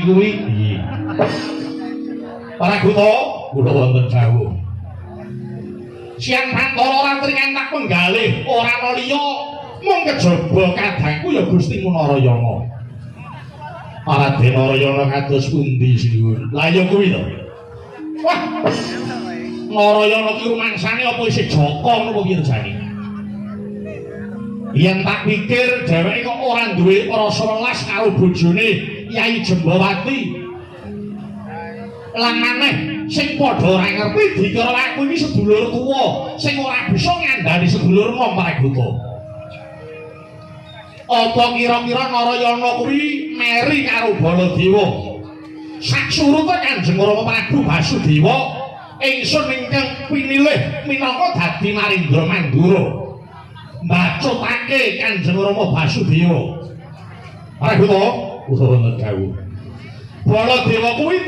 kuwi piye? Para Guta, kula wonten dawuh. Siang Bathara rantri entak penggalih ora ana liya mung kejaba kadangku ya Gusti Narayana. Raden Narayana kados pundi sinuwun? Lah ya kuwi to. Wah. Narayana ki rumangsane apa isih Jaka napa piye jane? Yen tak pikir dheweke kok ora duwe rasa welas karo bojone Kyai Jembawati. Lan maneh sing padha ora ngerti dikira aku iki sedulur tuwa sing ora bisa ngandani sedulur nom para Guta. Apa kira-kira Narayana kuwi meri karo Baladewa? Saksurute Kanjeng Rama Prabu Basudewa ingsun ingkang pinilih minangka dadi Narendra Mandura. Mbacutake Kanjeng Rama Basudewa. Para Guta, kula wonten dawuh. Baladewa kuwi